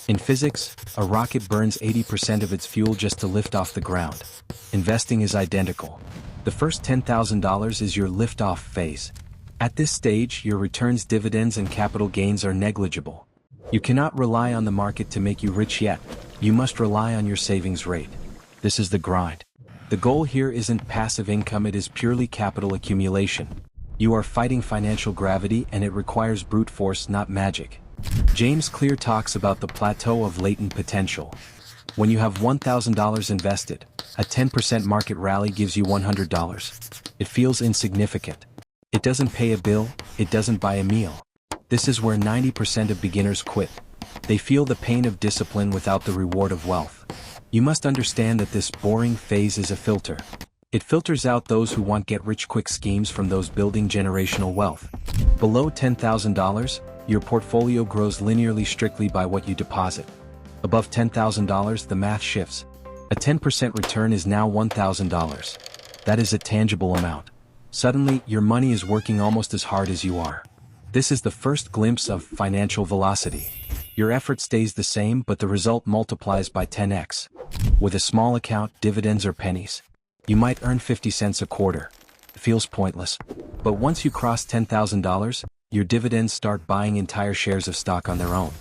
In physics, a rocket burns 80% of its fuel just to lift off the ground. Investing is identical. The first $10,000 is your liftoff phase. At this stage, your returns, dividends, and capital gains are negligible. You cannot rely on the market to make you rich yet. You must rely on your savings rate. This is the grind. The goal here isn't passive income, it is purely capital accumulation. You are fighting financial gravity, and it requires brute force, not magic. James Clear talks about the plateau of latent potential. When you have $1,000 invested, a 10% market rally gives you $100. It feels insignificant. It doesn't pay a bill, it doesn't buy a meal. This is where 90% of beginners quit. They feel the pain of discipline without the reward of wealth. You must understand that this boring phase is a filter. It filters out those who want get-rich-quick schemes from those building generational wealth. Below $10,000, your portfolio grows linearly strictly by what you deposit. Above $10,000, the math shifts. A 10% return is now $1,000. That is a tangible amount. Suddenly, your money is working almost as hard as you are. This is the first glimpse of financial velocity. Your effort stays the same, but the result multiplies by 10x. With a small account, dividends are pennies. You might earn 50 cents a quarter. It feels pointless. But once you cross $10,000, your dividends start buying entire shares of stock on their own.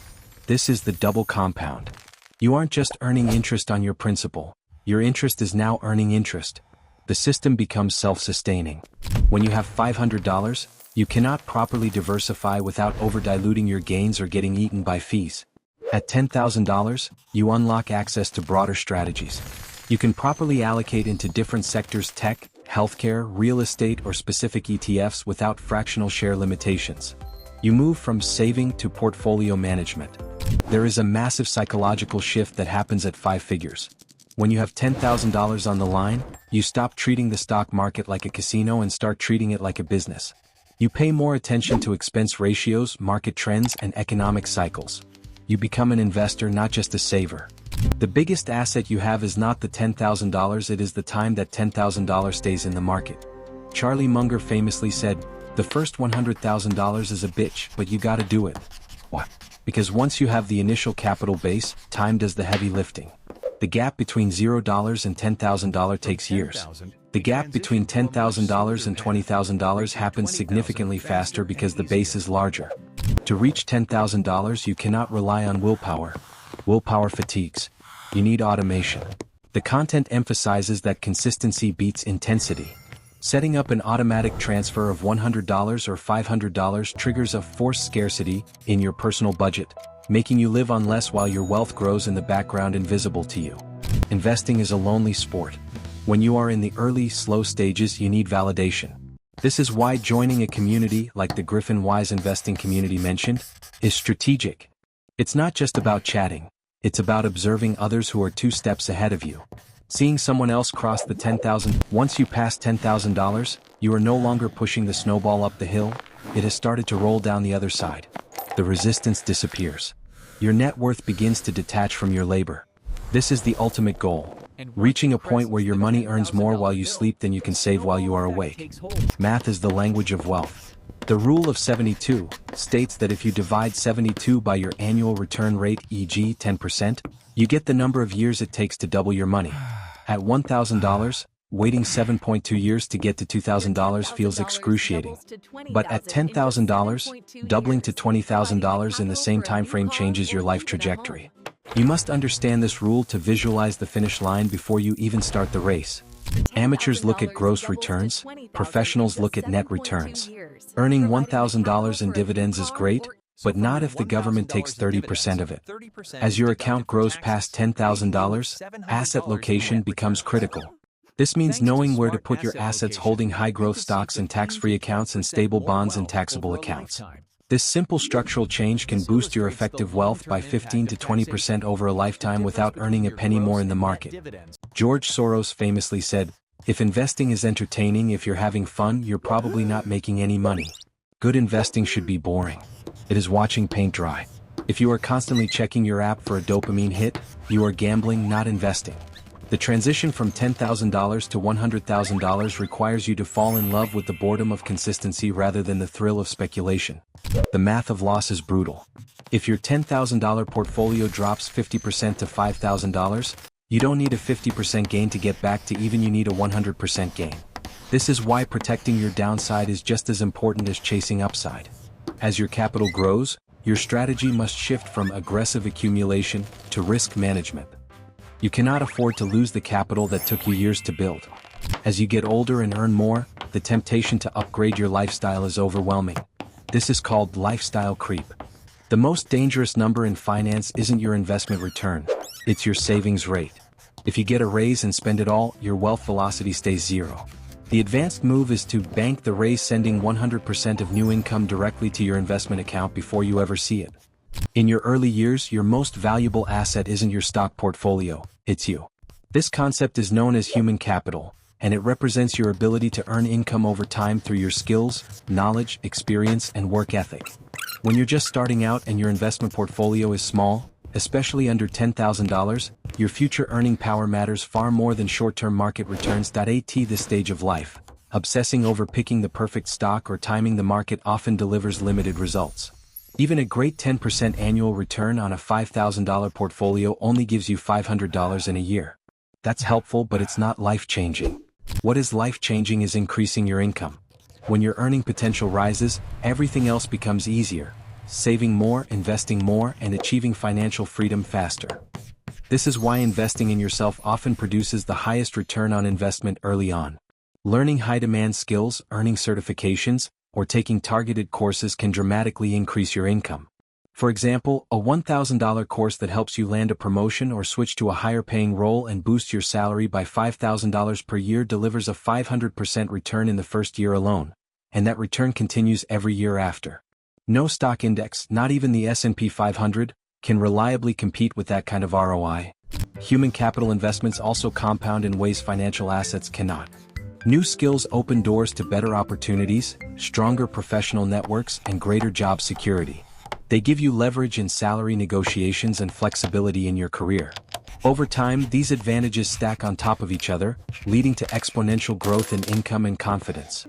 This is the double compound. You aren't just earning interest on your principal. Your interest is now earning interest. The system becomes self-sustaining. When you have $500, you cannot properly diversify without over-diluting your gains or getting eaten by fees. At $10,000, you unlock access to broader strategies. You can properly allocate into different sectors: tech, healthcare, real estate, or specific ETFs without fractional share limitations. You move from saving to portfolio management. There is a massive psychological shift that happens at 5 figures. When you have $10,000 on the line, you stop treating the stock market like a casino and start treating it like a business. You pay more attention to expense ratios, market trends, and economic cycles. You become an investor, not just a saver. The biggest asset you have is not the $10,000, it is the time that $10,000 stays in the market. Charlie Munger famously said, "The first $100,000 is a bitch, but you gotta do it." Why? Because once you have the initial capital base, time does the heavy lifting. The gap between $0 and $10,000 takes years. The gap between $10,000 and $20,000 happens significantly faster because the base is larger. To reach $10,000, you cannot rely on willpower. Willpower fatigues. You need automation. The content emphasizes that consistency beats intensity. Setting up an automatic transfer of $100 or $500 triggers a forced scarcity in your personal budget, making you live on less while your wealth grows in the background, invisible to you. Investing is a lonely sport. When you are in the early, slow stages, you need validation. This is why joining a community like the Griffin Wise investing community mentioned is strategic. It's not just about chatting. It's about observing others who are 2 steps ahead of you. Seeing someone else cross the $10,000. Once you pass $10,000, you are no longer pushing the snowball up the hill. It has started to roll down the other side. The resistance disappears. Your net worth begins to detach from your labor. This is the ultimate goal. Reaching a point where your money earns more while you sleep than you can save while you are awake. Math is the language of wealth. The rule of 72 states that if you divide 72 by your annual return rate, e.g. 10%, you get the number of years it takes to double your money. At $1,000, waiting 7.2 years to get to $2,000 feels excruciating. But at $10,000, doubling to $20,000 in the same time frame changes your life trajectory. You must understand this rule to visualize the finish line before you even start the race. Amateurs look at gross returns, professionals look at net returns. Earning $1,000 in dividends is great, but not if the government takes 30% of it. As your account grows past $10,000, asset location becomes critical. This means knowing where to put your assets, holding high-growth stocks in tax-free accounts and stable bonds in taxable accounts. This simple structural change can boost your effective wealth by 15 to 20% over a lifetime without earning a penny more in the market. George Soros famously said, "If investing is entertaining, if you're having fun, you're probably not making any money." Good investing should be boring. It is watching paint dry. If you are constantly checking your app for a dopamine hit, you are gambling, not investing. The transition from $10,000 to $100,000 requires you to fall in love with the boredom of consistency rather than the thrill of speculation. The math of loss is brutal. If your $10,000 portfolio drops 50% to $5,000, you don't need a 50% gain to get back to even, you need a 100% gain. This is why protecting your downside is just as important as chasing upside. As your capital grows, your strategy must shift from aggressive accumulation to risk management. You cannot afford to lose the capital that took you years to build. As you get older and earn more, the temptation to upgrade your lifestyle is overwhelming. This is called lifestyle creep. The most dangerous number in finance isn't your investment return, it's your savings rate. If you get a raise and spend it all, your wealth velocity stays zero. The advanced move is to bank the raise, sending 100% of new income directly to your investment account before you ever see it. In your early years, your most valuable asset isn't your stock portfolio, it's you. This concept is known as human capital, and it represents your ability to earn income over time through your skills, knowledge, experience, and work ethic. When you're just starting out and your investment portfolio is small, especially under $10,000, your future earning power matters far more than short-term market returns. At this stage of life, obsessing over picking the perfect stock or timing the market often delivers limited results. Even a great 10% annual return on a $5,000 portfolio only gives you $500 in a year. That's helpful, but it's not life-changing. What is life-changing is increasing your income. When your earning potential rises, everything else becomes easier. Saving more, investing more, and achieving financial freedom faster. This is why investing in yourself often produces the highest return on investment early on. Learning high-demand skills, earning certifications, or taking targeted courses can dramatically increase your income. For example, a $1,000 course that helps you land a promotion or switch to a higher-paying role and boost your salary by $5,000 per year delivers a 500% return in the first year alone, and that return continues every year after. No stock index, not even the S&P 500, can reliably compete with that kind of ROI. Human capital investments also compound in ways financial assets cannot. New skills open doors to better opportunities, stronger professional networks, and greater job security. They give you leverage in salary negotiations and flexibility in your career. Over time, these advantages stack on top of each other, leading to exponential growth in income and confidence.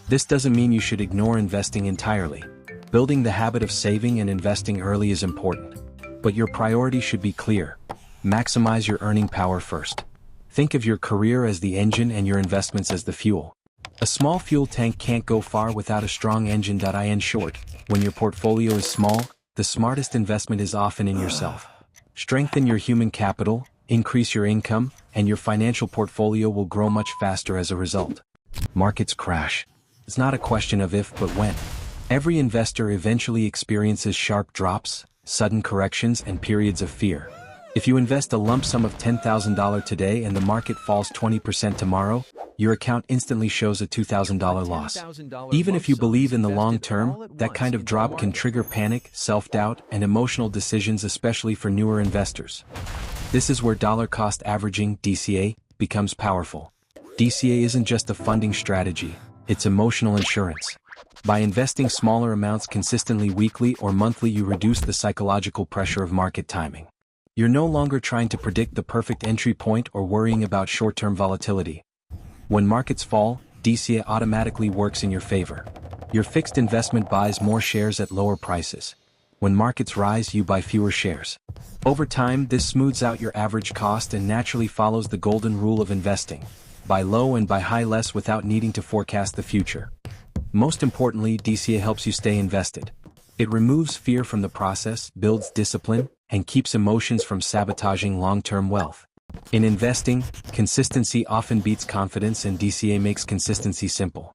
This doesn't mean you should ignore investing entirely. Building the habit of saving and investing early is important. But your priority should be clear. Maximize your earning power first. Think of your career as the engine and your investments as the fuel. A small fuel tank can't go far without a strong engine. In short, when your portfolio is small, the smartest investment is often in yourself. Strengthen your human capital, increase your income, and your financial portfolio will grow much faster as a result. Markets crash. It's not a question of if but when. Every investor eventually experiences sharp drops, sudden corrections, and periods of fear. If you invest a lump sum of $10,000 today and the market falls 20% tomorrow, your account instantly shows a $2,000 loss. Even if you believe in the long term, that kind of drop can trigger panic, self-doubt, and emotional decisions, especially for newer investors. This is where dollar cost averaging, DCA, becomes powerful. DCA isn't just a funding strategy, it's emotional insurance. By investing smaller amounts consistently weekly or monthly, you reduce the psychological pressure of market timing. You're no longer trying to predict the perfect entry point or worrying about short-term volatility. When markets fall, DCA automatically works in your favor. Your fixed investment buys more shares at lower prices. When markets rise, you buy fewer shares. Over time, this smooths out your average cost and naturally follows the golden rule of investing. Buy low and buy high less without needing to forecast the future. Most importantly, DCA helps you stay invested. It removes fear from the process, builds discipline, and keeps emotions from sabotaging long-term wealth. In investing, consistency often beats confidence, and DCA makes consistency simple.